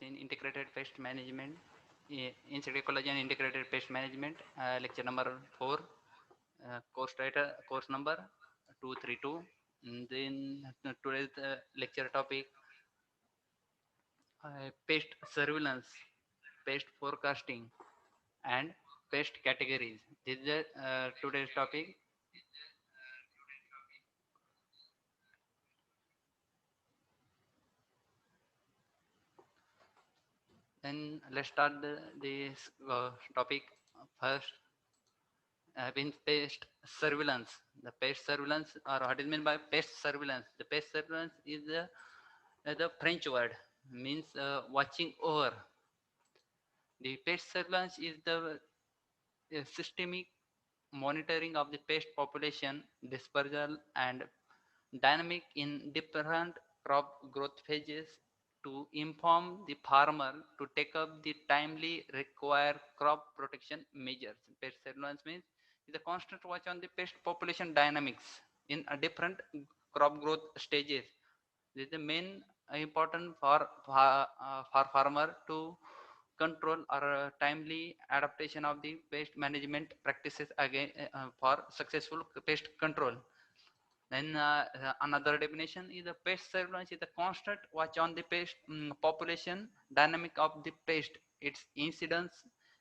in integrated pest management, insect ecology and integrated pest management, lecture number 4, course number 232. And then today's lecture topic, pest surveillance, pest forecasting, and pest categories. This is the today's topic. Then let's start this topic first. In pest surveillance. The pest surveillance, or what is meant by pest surveillance? The pest surveillance is the French word, means watching over. The pest surveillance is the systemic monitoring of the pest population, dispersal, and dynamic in different crop growth phases to inform the farmer to take up the timely required crop protection measures. Pest surveillance means is a constant watch on the pest population dynamics in a different crop growth stages. This is the main important for farmer to control or timely adaptation of the pest management practices again for successful pest control. Then another definition is the pest surveillance is the constant watch on the pest population dynamic of the pest, its incidence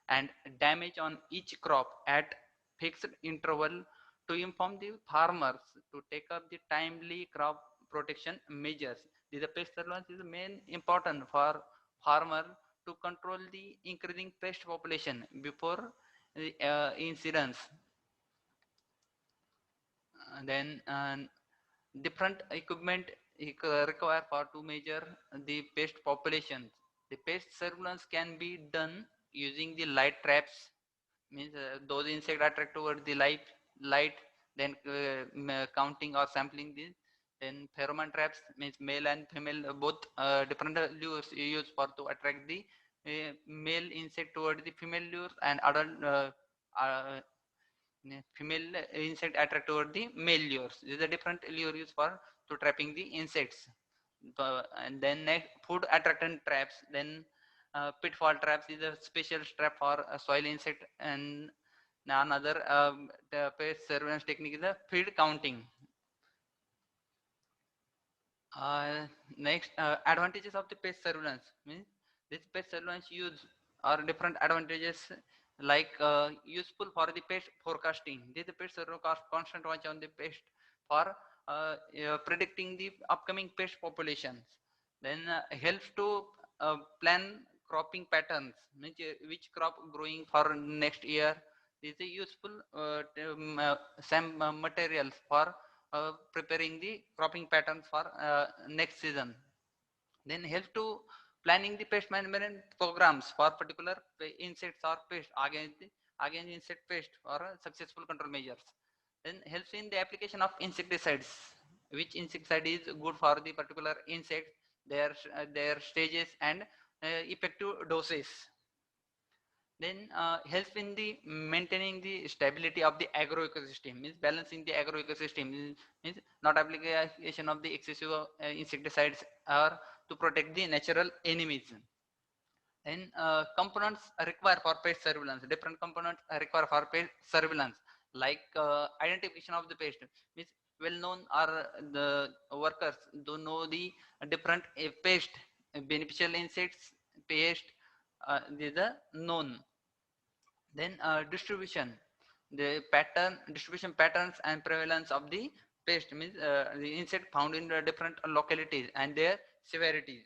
and damage on each crop at fixed interval to inform the farmers to take up the timely crop protection measures. The pest surveillance is main important for farmer to control the increasing pest population before the incidence. Then different equipment required for to measure the pest populations. The pest surveillance can be done using the light traps, means those insects attract toward the light, then counting or sampling this. Then pheromone traps means male and female both different lures used for to attract the male insect toward the female lures, and adult uh, female insect attract toward the male lures. This is a different lure used for to trapping the insects. And then next, food attractant traps. Then pitfall traps is a special trap for a soil insect. And another the pest surveillance technique is the feed counting. uh, Next, advantages of the pest surveillance means this pest surveillance use are different advantages, like useful for the pest forecasting. This the pest surveillance constant watch on the pest for predicting the upcoming pest populations. Then helps to plan cropping patterns, means which crop growing for next year. This is a useful some materials for preparing the cropping patterns for next season. Then help to planning the pest management programs for particular insects or pest against insect pest for successful control measures. Then helps in the application of insecticides, which insecticide is good for the particular insect, their stages and effective doses. Then helps in the maintaining the stability of the agro ecosystem, means balancing the agro ecosystem, means not application of the excessive insecticides or to protect the natural enemies. Then components required for pest surveillance, different components are required for pest surveillance, like identification of the pest, means well known are the workers do know the different pest, beneficial insects, pest, these are known. Then distribution, the distribution patterns and prevalence of the pest, means the insect found in the different localities and their severities.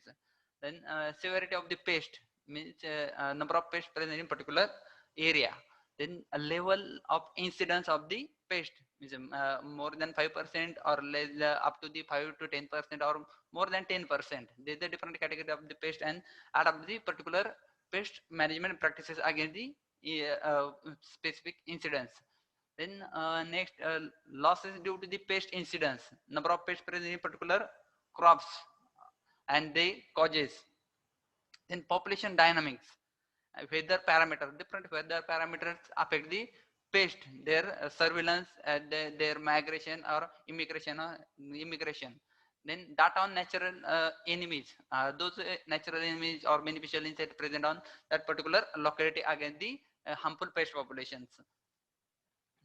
Then severity of the pest means number of pests present in particular area. Then a level of incidence of the pest means more than 5% or less, up to the 5 to 10% or more than 10%. There is a different category of the pest and adapt the particular pest management practices against the specific incidents. Then next, losses due to the pest incidents, number of pests present in particular crops and the causes. Then population dynamics, weather parameter, different weather parameters affect the pest, their surveillance, their migration or immigration. Then data on natural enemies. Those natural enemies or beneficial insects present on that particular locality against the harmful pest populations.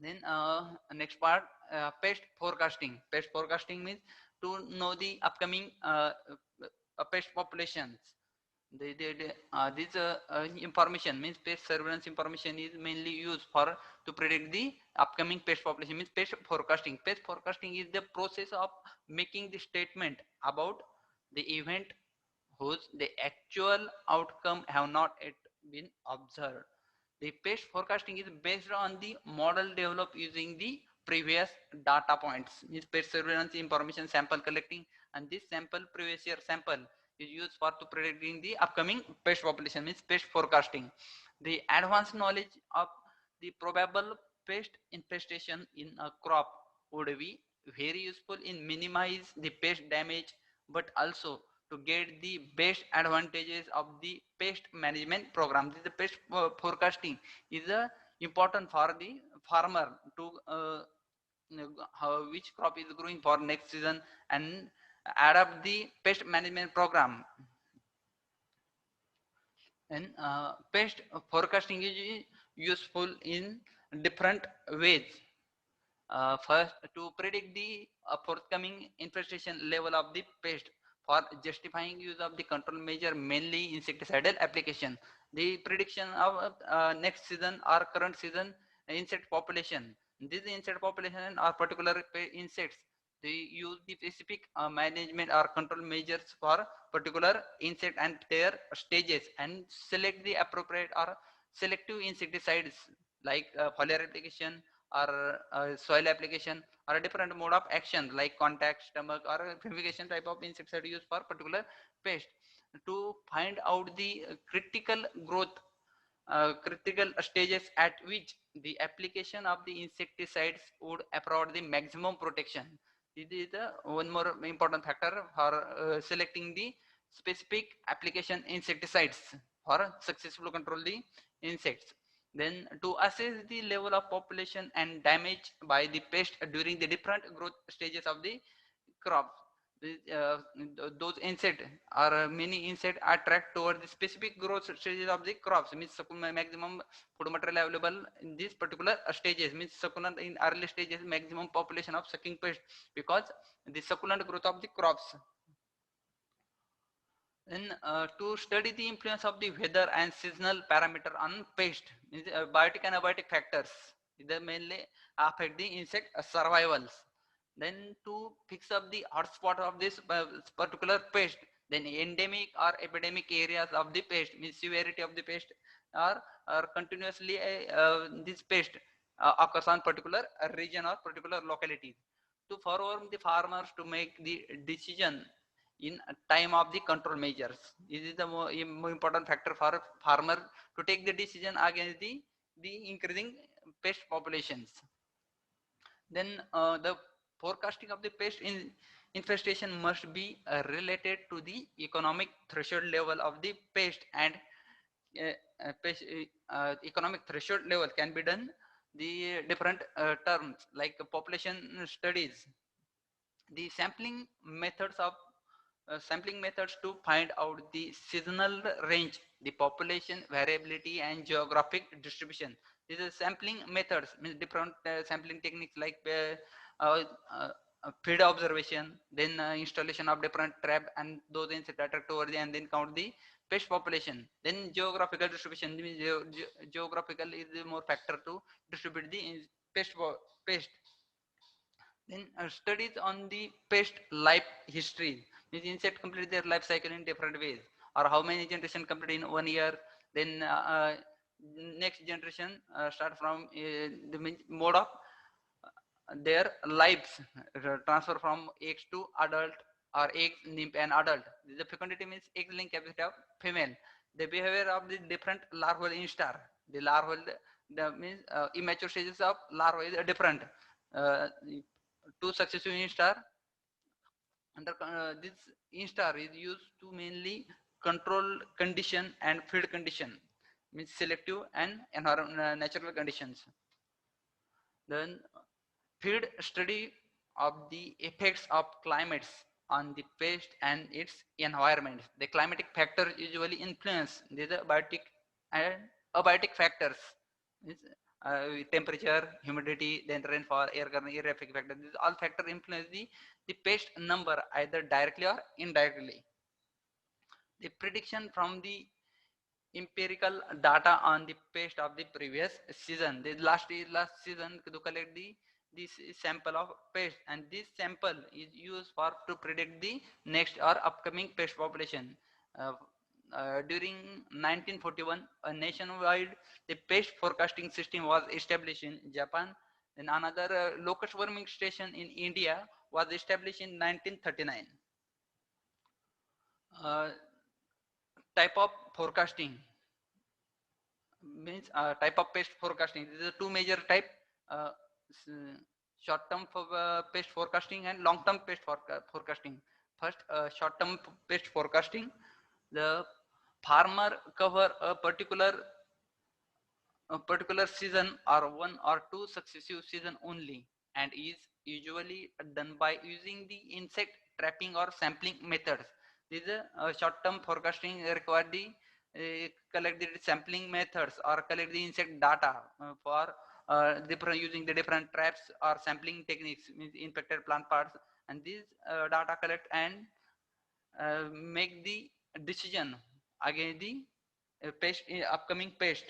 Then next part, pest forecasting. Pest forecasting means to know the upcoming pest populations. This information means pest surveillance information is mainly used for to predict the upcoming pest population. Means pest forecasting. Pest forecasting is the process of making the statement about the event whose the actual outcome have not yet been observed. The pest forecasting is based on the model developed using the previous data points. Means pest surveillance information sample collecting, and this sample previous year sample is used for to predicting the upcoming pest population. Means pest forecasting. The advanced knowledge of the probable pest infestation in a crop would be very useful in minimize the pest damage, but also to get the best advantages of the pest management program. This is the pest forecasting is important for the farmer to how which crop is growing for next season and adapt the pest management program. And pest forecasting is useful in different ways. First, to predict the forthcoming infestation level of the pest for justifying use of the control measure, mainly insecticidal application. The prediction of next season or current season insect population. This insect population or particular insects, they use the specific management or control measures for particular insect and their stages, and select the appropriate or selective insecticides like foliar application or soil application or a different mode of action like contact, stomach or fumigation type of insecticide used for particular pest to find out the critical stages at which the application of the insecticides would afford the maximum protection. This is the one more important factor for selecting the specific application insecticides for successful control the insects. Then to assess the level of population and damage by the pest during the different growth stages of the crop. Those insect or many insect attract toward the specific growth stages of the crops, means maximum food material available in these particular stages, means succulent in early stages maximum population of sucking pest because the succulent growth of the crops. Then to study the influence of the weather and seasonal parameter on pest, means biotic and abiotic factors, they mainly affect the insect survivals. Then to fix up the hotspot of this particular pest, then endemic or epidemic areas of the pest, means severity of the pest or continuously this pest occurs on particular region or particular locality. To forewarn the farmers to make the decision in time of the control measures. This is the more important factor for a farmer to take the decision against the increasing pest populations. Then the forecasting of the pest infestation must be related to the economic threshold level of the pest, and economic threshold level can be done the different terms like population studies, the sampling methods to find out the seasonal range, the population variability and geographic distribution. These are sampling methods, means different sampling techniques like uh, uh, field observation, then installation of different trap and those insect attract over the and then count the pest population. Then geographical distribution, means geographical is the more factor to distribute the pest. Then studies on the pest life history, means insect complete their life cycle in different ways, or how many generation complete in 1 year. Then next generation start from the mode of their lives transfer from eggs to adult or eggs nymph and adult. The fecundity means egg laying capacity of female. The behavior of the different larval instar. The larval the means immature stages of larva is different. Uh, Two successive instar under this instar is used to mainly control condition and field condition, means selective and natural conditions. Then field study of the effects of climates, on the pest and its environment. The climatic factors usually influence the biotic and abiotic factors. Means, temperature, humidity, then rainfall, air current, air traffic factor. These all factors influence the pest number either directly or indirectly. The prediction from the empirical data on the pest of the previous season. The last season to collect this sample of pest, and this sample is used for to predict the next or upcoming pest population. Uh, During 1941, a nationwide the pest forecasting system was established in Japan. Then another locust worming station in India was established in 1939. Uh, Type of forecasting means type of pest forecasting. These are two major type: uh, short-term pest forecasting and long-term pest forecasting. First, short-term pest forecasting. The farmer cover a particular season or one or two successive season only, and is usually done by using the insect trapping or sampling methods. These short-term forecasting require the collect the sampling methods or collect the insect data for different using the different traps or sampling techniques, means infected plant parts, and these data collect and make the decision against the pest upcoming pest.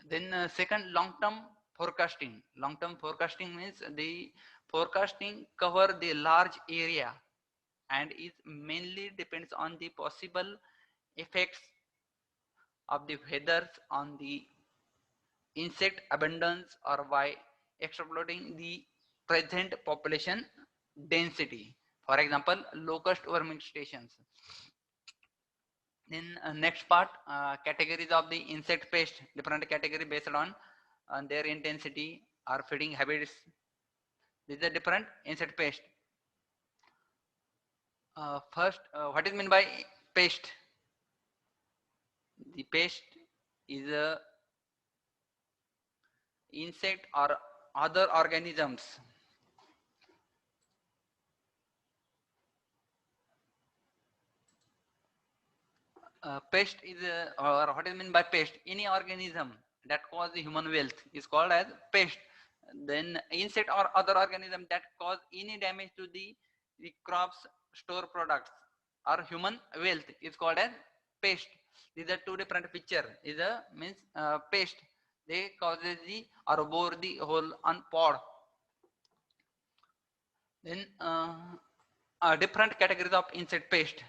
Then second, long-term forecasting. Long-term forecasting means the forecasting cover the large area and is mainly depends on the possible effects of the weather on the insect abundance or by extrapolating the present population density. For example, locust worming stations. In next part, categories of the insect pest, different category based on their intensity or feeding habits. These are different insect pest. First, what is meant by pest? The pest is a insect or other organisms. Pest is or what is meant by pest? Any organism that cause the human wealth is called as pest. Then insect or other organism that cause any damage to the crops, store products, or human wealth is called as pest. These are two different picture. Is a means pest. They causes the or bore the whole on pod. Then different categories of insect pest.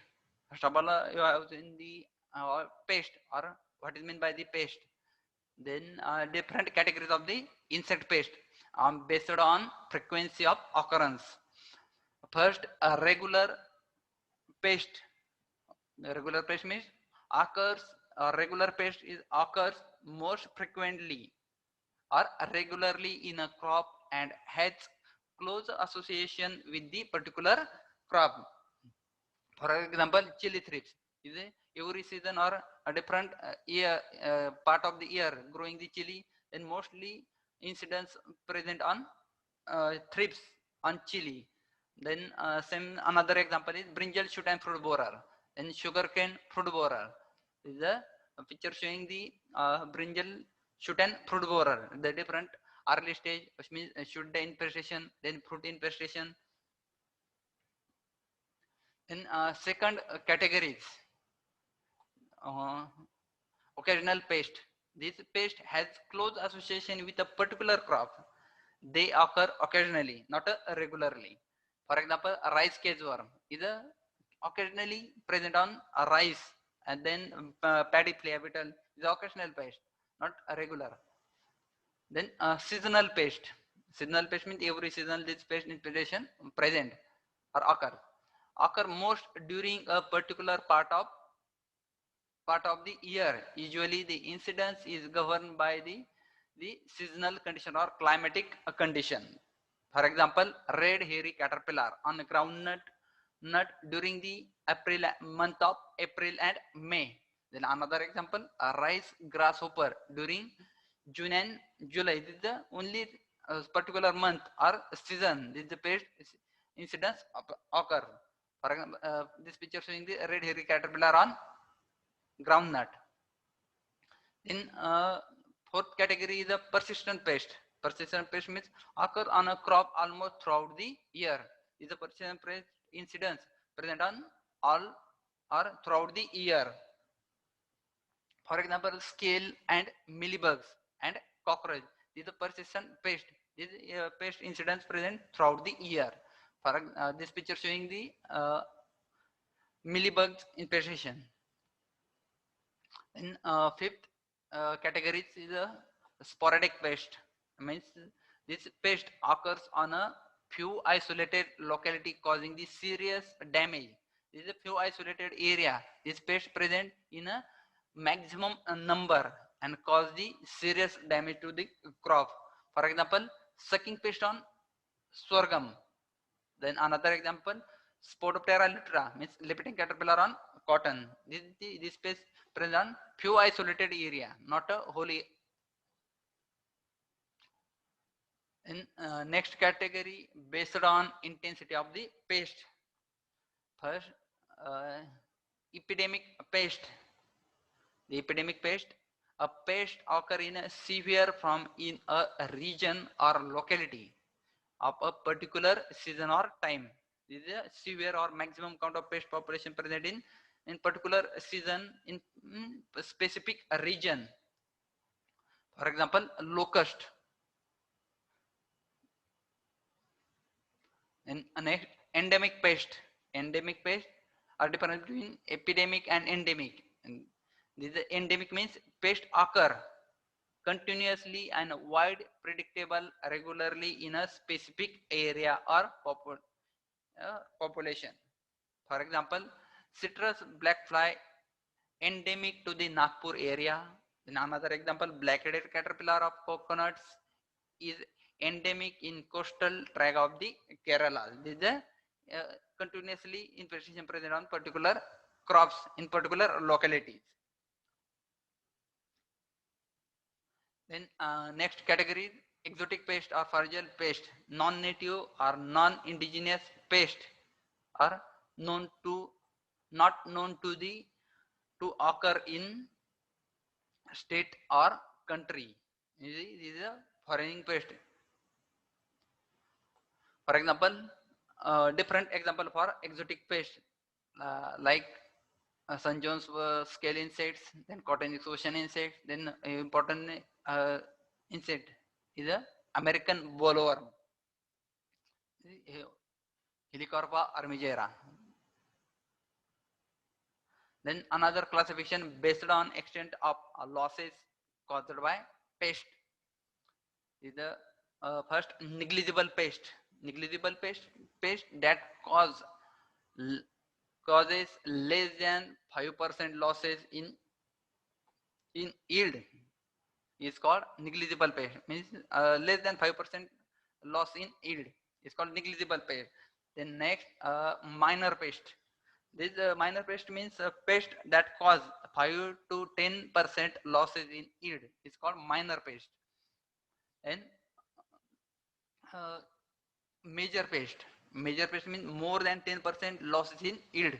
First of all, you have in the pest or what is meant by the pest. Then different categories of the insect pest based on frequency of occurrence. First, a regular pest. The regular pest means occurs. Regular pest is occurs most frequently or regularly in a crop and has close association with the particular crop. For example, chili thrips is every season or a different year part of the year growing the chili, and mostly incidents present on thrips on chili. Then same another example is brinjal shoot and fruit borer, and sugarcane fruit borer. This is a picture showing the brinjal shoot and fruit borer. The different early stage, which means shoot the infestation, then fruit infestation. Then second categories, uh, occasional pest. This pest has close association with a particular crop. They occur occasionally, not regularly. For example, a rice cage worm is occasionally present on a rice, and then paddy flea beetle is occasional pest, not a regular. Then seasonal pest. Seasonal pest means every season this pest infestation present or occur most during a particular part of the year. Usually the incidence is governed by the seasonal condition or climatic condition. For example, red hairy caterpillar on groundnut nut during the month of April and May. Then another example, a rice grasshopper during June and July. This is the only particular month or season. This is the pest incidents occur. For example, this picture showing the red hairy caterpillar on groundnut. In fourth category is a persistent pest. Persistent pest means occur on a crop almost throughout the year. Is a persistent pest incidence present on all or throughout the year. For example, scale and mealybugs and cockroach. These are persistent pest. These pest incidents present throughout the year. For this picture showing the mealybugs infestation. In fifth category is a sporadic pest. Means this pest occurs on a few isolated locality causing the serious damage. This is a few isolated area. This pest present in a maximum number and cause the serious damage to the crop. For example, sucking pest on sorghum. Then another example, Spodoptera lutra means lepiting caterpillar on cotton. This pest present on few isolated area, not a whole. In next category, based on intensity of the pest. First, uh, epidemic pest. The epidemic pest, a pest occur in a severe form in a region or locality of a particular season or time. This is a severe or maximum count of pest population present in particular season in specific region. For example, locust. And next, endemic pest. Endemic pest are different between epidemic and endemic. And this is endemic means pest occur continuously and wide predictable regularly in a specific area or population. For example, citrus black fly endemic to the Nagpur area. In another example, black-headed caterpillar of coconuts is endemic in coastal tract of the Kerala. This is a continuously infestation present on particular crops in particular localities. Then next category, exotic pest or forageal pest, non-native or non-indigenous pest are known to not known to the to occur in state or country. This is a foreign pest. For example, different example for exotic pest like St. John's scale insects, then cotton ocean insects, then important insect is a American bollworm, Helicarpa armigera. Then another classification based on extent of losses caused by pest is the first negligible pest. Negligible pest that causes less than 5% losses in yield is called negligible pest. Means less than 5% loss in yield is called negligible pest. Then next, minor pest. This minor pest means a pest that cause 5 to 10% losses in yield is called minor pest. And uh, major pest. Major pest means more than 10% losses in yield.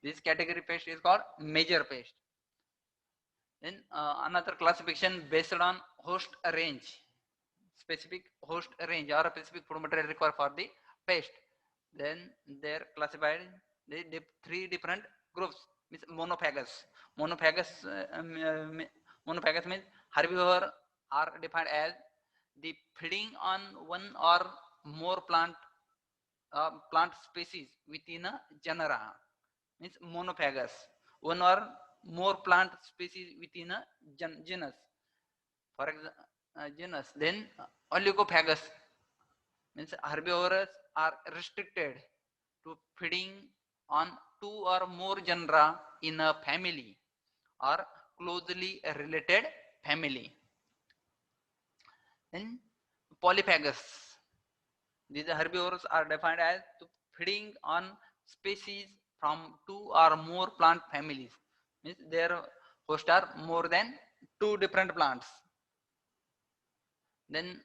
This category pest is called major pest. Then another classification based on host range, specific host range or a specific food material required for the pest. Then they're classified the three different groups. Means monophagous. Monophagous, monophagous means herbivore are defined as the feeding on one or more plant species within a genera. Means monophagous. One or more plant species within a genus. For example, genus. Then oligophagous means herbivores are restricted to feeding on two or more genera in a family or closely related family. Then polyphagous. These herbivores are defined as to feeding on species from two or more plant families. Means their host are more than two different plants. Then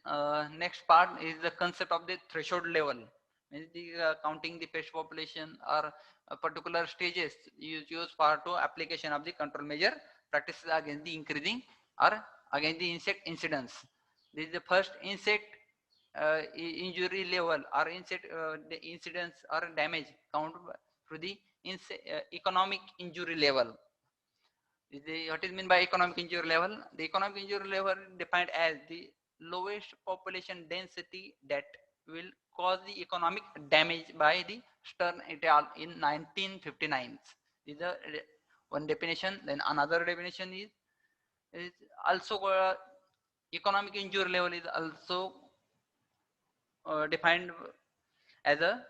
next part is the concept of the threshold level. means the counting the pest population or particular stages use for to application of the control measure practices against the increasing or against the insect incidence. This is the first insect injury level or insect the incidence or damage count through the economic injury level. What is meant by economic injury level? The economic injury level defined as the lowest population density that will cause the economic damage by the Stern et al. In 1959. This is the one definition. Then another definition is also economic injury level is also defined as a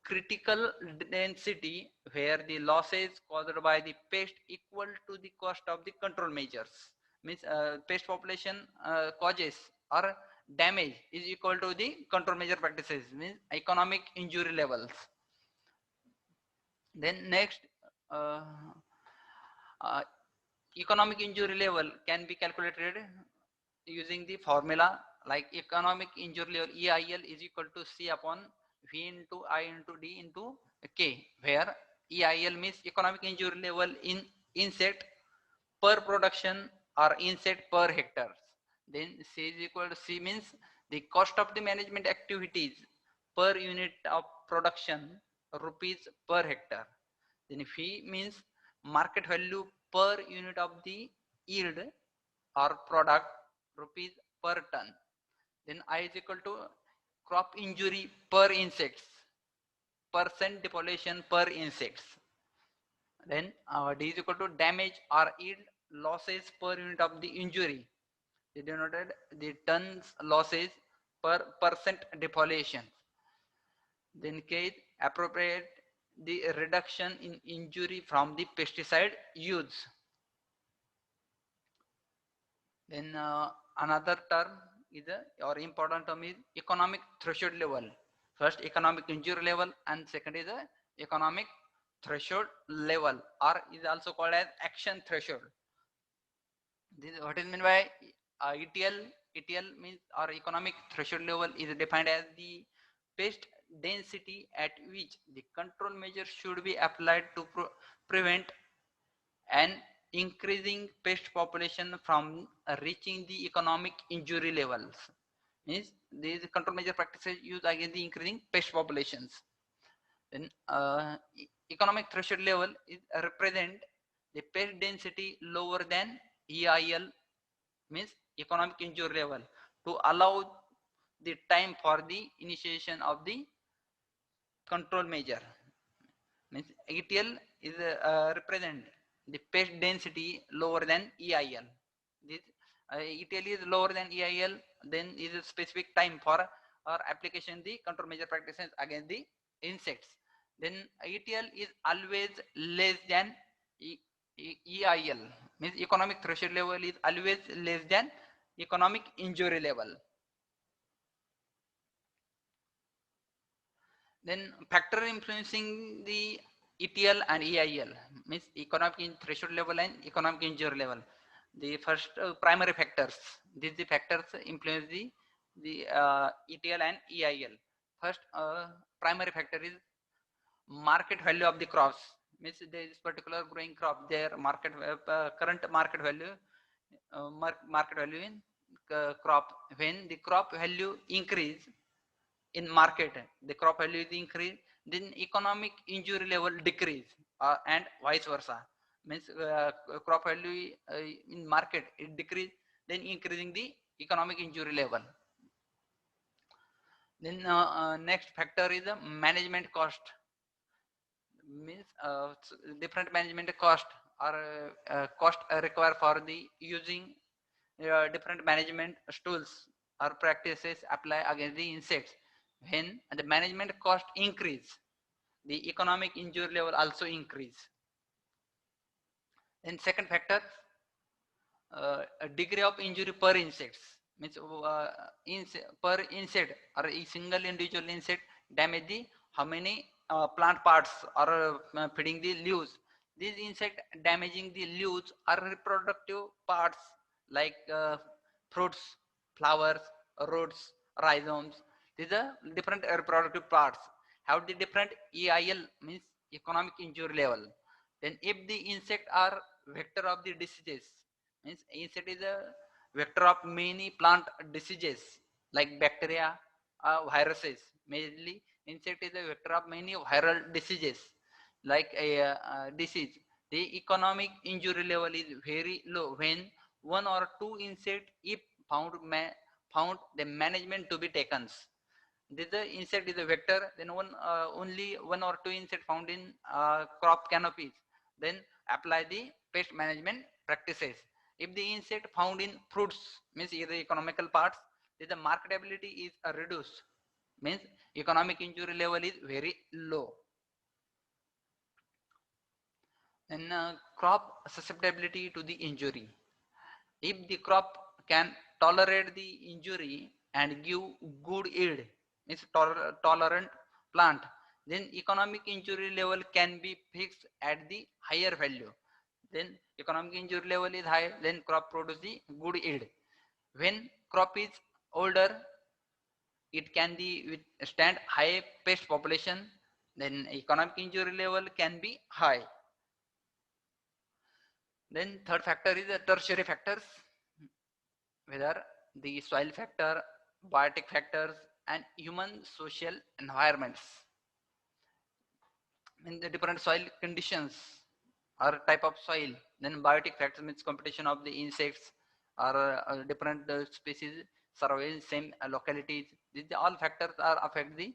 critical density where the losses caused by the pest equal to the cost of the control measures. Means pest population causes or damage is equal to the control measure practices, means economic injury levels. Then next, uh, uh, economic injury level can be calculated using the formula like economic injury level EIL is equal to C upon V into I into D into K, where EIL means economic injury level in insect per production or insect per hectare. Then C is equal to C means the cost of the management activities per unit of production rupees per hectare. Then V means market value per unit of the yield or product rupees per ton. Then I is equal to crop injury per insects, percent depopulation per insects. Then D is equal to damage or yield losses per unit of the injury. They denoted the tons losses per percent depopulation. Then K is appropriate the reduction in injury from the pesticide use. Then another term is or important term is economic threshold level. First economic injury level and second is economic threshold level or is also called as action threshold. This what is meant by ETL. ETL means or economic threshold level is defined as the pest density at which the control measure should be applied to prevent and increasing pest population from reaching the economic injury levels. Means these control measure practices used against the increasing pest populations. Then economic threshold level is represent the pest density lower than EIL, means economic injury level, to allow the time for the initiation of the control measure. Means ETL is represent the pest density lower than EIL. This ETL is lower than EIL, then is a specific time for or application the control measure practices against the insects. Then ETL is always less than EIL, means economic threshold level is always less than economic injury level. Then factor influencing the ETL and EIL means economic threshold level and economic injury level. The first primary factors. These the factors influence the ETL and EIL. First primary factor is market value of the crops. Means this particular growing crop, their market current market value, market value in crop. When the crop value increase in market, the crop value is increase, then economic injury level decrease and vice versa. Means crop value in market it decrease, then increasing the economic injury level. Then next factor is the management cost. Means different management cost or cost required for the using different management tools or practices apply against the insects. When the management cost increase, the economic injury level also increase. Then second factor, a degree of injury per insects. Means per insect or a single individual insect damage the how many plant parts or feeding the leaves. These insect damaging the leaves are reproductive parts like fruits, flowers, roots, rhizomes. These are different reproductive parts have the different EIL, means economic injury level. Then if the insect are vector of the diseases, means insect is a vector of many plant diseases like bacteria, viruses. Mainly insect is a vector of many viral diseases like a disease. The economic injury level is very low when one or two insect if found found the management to be taken. This the insect is a vector, then only one or two insect found in crop canopies, then apply the pest management practices. If the insect found in fruits, means either economical parts, then the marketability is reduced, means economic injury level is very low. And crop susceptibility to the injury. If the crop can tolerate the injury and give good yield, means tolerant plant, then economic injury level can be fixed at the higher value. Then economic injury level is high, then crop produce the good yield. When crop is older, it can be withstand high pest population, then economic injury level can be high. Then third factor is the tertiary factors, whether the soil factor, biotic factors, and human social environments. In the different soil conditions or type of soil, then biotic factors means competition of the insects or different species survey same localities. These all factors are affect the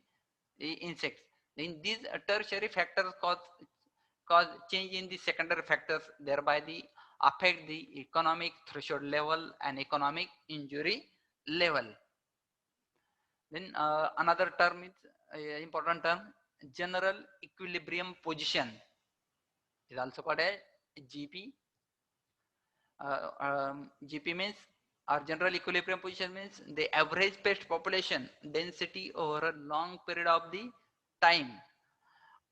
insects. In these tertiary factors cause change in the secondary factors, thereby the affect the economic threshold level and economic injury level. Then another term is important term, general equilibrium position is also called as GP. GP means, or general equilibrium position means the average pest population density over a long period of the time,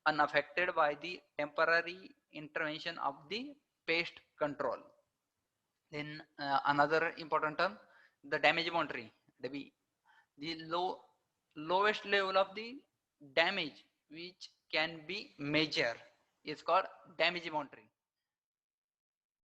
unaffected by the temporary intervention of the pest control. Then another important term, the damage boundary, the lowest level of the damage which can be measured is called damage boundary.